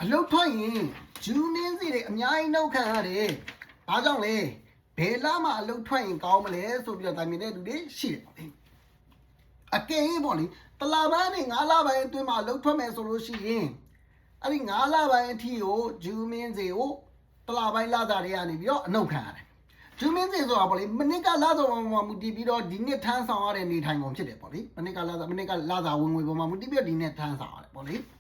အလုပ်ထွက်ရင်ဂျူးမင်းစီတွေအများကြီးနှုတ်ခံရတယ်။အားကြောင့်လေဘယ်လာမှအလုပ်ထွက်ရင်ကောင်းမလဲဆိုပြီးတော့တိုင်ပင်တဲ့လူတွေရှိတယ်ပေါ့လေ။အကယ်၍ပေါ့လေတလပိုင်းနဲ့9လပိုင်းအတွင်းမှာအလုပ်ထွက်မယ်ဆိုလို့ရှိရင်အဲ့ဒီ9လပိုင်းအထိကိုဂျူးမင်းစီကိုတလပိုင်းလာတာတွေကနေပြီးတော့အနှုတ်ခံရတယ်။ဂျူးမင်းစီဆိုတာပေါ့လေမနစ်ကလာဆောင်မှာမူတည်ပြီးတော့ဒီနှစ်ထမ်းဆောင်ရတဲ့နေထိုင်ပုံဖြစ်တယ်ပေါ့လေ။မနစ်ကလာဆောင်ဝင်ပေါ်မှာမူတည်ပြီးတော့ဒီနှစ်ထမ်းဆောင်ရတယ်ပေါ့လေ။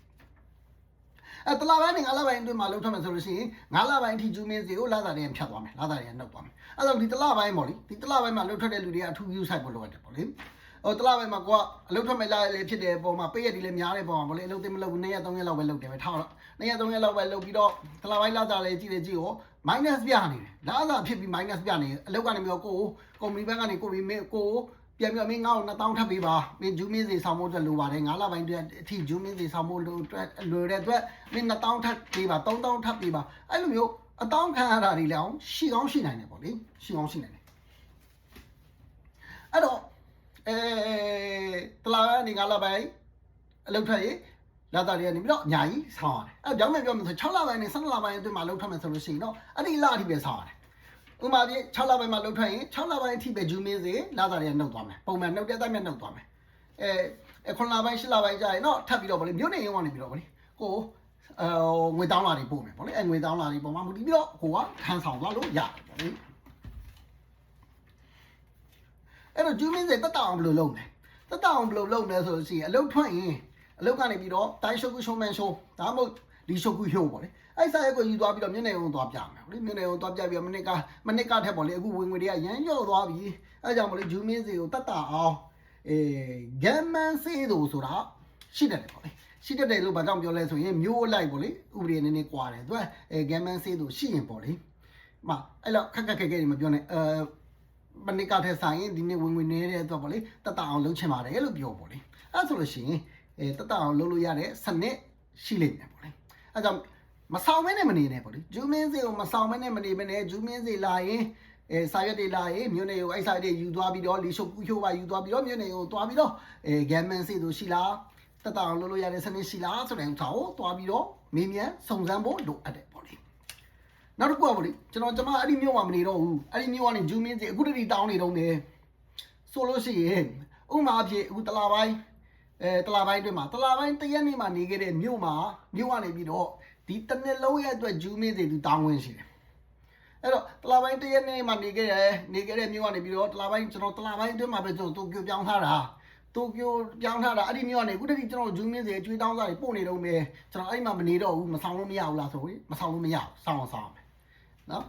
တလပိုင်းနဲ့9လပိုင်းအတွင်းမှာလှုပ်ထွက်မယ်ဆိုလို့ရှိရင်9လပိုင်းအထိဂျူးမင်းစီကိုလာတာတွေဖြတ်သွားမယ်လာတာတွေနှုတ်သွားမယ်အဲ့တော့ဒီတလပိုင်းပေါ့လေဒီတလပိုင်းမှာလှုပ်ထွက်တဲ့လူတွေကအထူး view site ဖို့လိုအပ်တယ်ပေါ့လေတလပိုင်းမှာကိုကအလုပ်ထွက်မဲ့လာလေဖြစ်တဲ့ပုံမှာပေးရက်ဒီလည်းများတဲ့ပုံမှာပေါ့လေအလုပ်သိမလုပ်ဘူး2ရက်3ရက်လောက်ပဲလုပ်တယ်ပဲထားတော့2ရက်3ရက်လောက်ပဲလုပ်ပြီးတော့တလပိုင်းလာတာလေကြည့်ကို minus ပြနေတယ်လာတာဖြစ်ပြီး minus ပြနေအလုပ်ကနေပြီးတော့ကိုကုမ္ပဏီဘက်ကနေကိုပြန်ပြီးတော့မင်းငါ့ကို2000ထပ်ပေးပါမင်းဂျူးမင်းစီဆောင်ဖို့အတွက်လိုပါတယ်9လပိုင်းအတွက်အထိဂျူးမင်းစီဆောင်ဖို့လိုတဲ့အတွက်မင်း2000ထပ်ပေးပါ3000ထပ်ပေးပါအဲ့လိုမျိုးအတောင်းခံရတာတွေလည်းအောင်ရှိကောင်းရှိနိုင်တယ်ပေါ့လေရှိကောင်းရှိနိုင်တယ်အဲ့တော့တလာပိုင်းနေ9လပိုင်းအလုပ်ထွက်ရေးလာတာတွေကနေပြီးတော့အများကြီးဆောင်ရတယ်အဲ့ကြောင့်ပြောမယ်ဆို6လပိုင်းနဲ့12လပိုင်းအတွင်းမှာအလုပ်ထွက်မယ်ဆိုလို့ရှိရင်တော့အဲ့ဒီလအထိပဲဆောင်ရတယ်ဥပမာပြ6လပိုင်းမှာလှုပ်ထွက်ရင်6လပိုင်းအထိပဲဂျူးမင်းစီလာတာတွေနှုတ်သွားမယ်ပုံမှန်နှုတ်တဲ့အတိုင်းပဲနှုတ်သွားမယ်9လပိုင်း10လပိုင်းကြာရင်တော့ထပ်ပြီးတော့ဗောလေမြို့နေရုံကနေပြီးတော့ဗောလေကိုငွေတောင်းလာတွေပို့မယ်ဗောလေငွေတောင်းလာတွေပုံမှန်မူတည်ပြီးတော့ကိုကခံဆောင်သွားလို့ရတယ်ဗောလေအဲ့တော့ဂျူးမင်းစီတက်တောင်ဘယ်လိုလုပ်မလဲတက်တောင်ဘယ်လိုလုပ်မလဲဆိုလို့ရှိရင်အလုပ်ထွက်ရင်အလုပ်ကနေပြီးတော့တိုင်းရှုပ်ကူရှုံးမန်ရှုံးဒါမှမဟုတ်ဒီရှုပ်ကူဖြိုးဗောလေအဲ့ဆိုင်ကိုယူသွားပြီးတော့မျက်နှာရုံသွားပြမယ်ဗောလေမျက်နှာရုံသွားပြပြီးမနစ်ကထက်ဗောလေအခုဝင်ငွေတွေကရမ်းကျော်သွားပြီအဲ့ကြောင့်ဗောလေဂျူးမင်းစီကိုတက်တာအောင်ဂမ်မန်စေးတို့ဆိုတာရှိတယ်ဗောလေရှိတယ်လို့ဘာကြောင့်ပြောလဲဆိုရင်မျိုးအလိုက်ဗောလေဥပဒေနည်းနည်းကွာတယ်သူကဂမ်မန်စေးတို့ရှိရင်ဗောလေအဲ့တော့ခက်ခဲတွေမပြောနဲ့မနစ်ကထက်ဆိုင်ရင်ဒီနေ့ဝင်ငွေနေတဲ့အတွက်ဗောလေတက်တာအောင်လုပ်ချင်ပါတယ်လို့ပြောဗောလေအဲ့ဆိုလို့ရှိရင်တက်တာအောင်လုပ်လို့ရတဲ့စနစ်ရှိလိမ့်မယ်ဗောလေအဲ့ကြောင့်မဆောင်မဲနဲ့မနေနဲ့ပေါ့လေဂျူးမင်းစီကိုမဆောင်မဲနဲ့မနေမနဲ့ဂျူးမင်းစီလာရင်စာရွက်တွေလာရင်မြို့နယ်ကိုအဲ့စာတွေယူသွားပြီးတော့လီရှုပ်ကူဖြိုးပါယူသွားပြီးတော့မြို့နယ်ကိုသွားပြီးတော့ဂမ်မန်စီတို့ရှိလားတက်တာအောင်လုပ်လို့ရတဲ့စနစ်ရှိလားဆိုတဲ့ဥစ္စာကိုသွားပြီးတော့မေးမြန်းစုံစမ်းဖို့လိုအပ်တယ်ပေါ့လေနောက်တစ်ခုကပေါ့လေကျွန်မအဲ့ဒီမြို့မှာမနေတော့ဘူးအဲ့ဒီမြို့ကနေဂျူးမင်းစီအခုတည်းတောင်းနေတော့တယ်ဆိုလို့ရှိရင်ဥမာအဖြစ်အခုတလာပိုင်းအတွင်းမှာတလာပိုင်းတရက်နေ့မှာနေခဲ့တဲ့မြို့ကနေပြီးတော့ဒီတစ်နှစ်လုံးရဲ့အတွက်ဂျူးမင်းစီသူတောင်းဝင်ရှိတယ်အဲ့တော့တလာပိုင်းတရက်နေ့မှာနေခဲ့တဲ့မြို့ကနေပြီးတော့တလာပိုင်းအတွင်းမှာပဲတိုကျိုပြောင်းထားတာအဲ့ဒီမြို့ကနေအခုတည်းကျွန်တော်ဂျူးမင်းစီအကျွေးတောင်းစားတွေပို့နေတော့မယ်ကျွန်တော်အဲ့မှာမနေတော့ဘူးမဆောင်လို့မရဘူးလားဆိုရင်မဆောင်လို့မရဘူးဆောင်မယ်နော်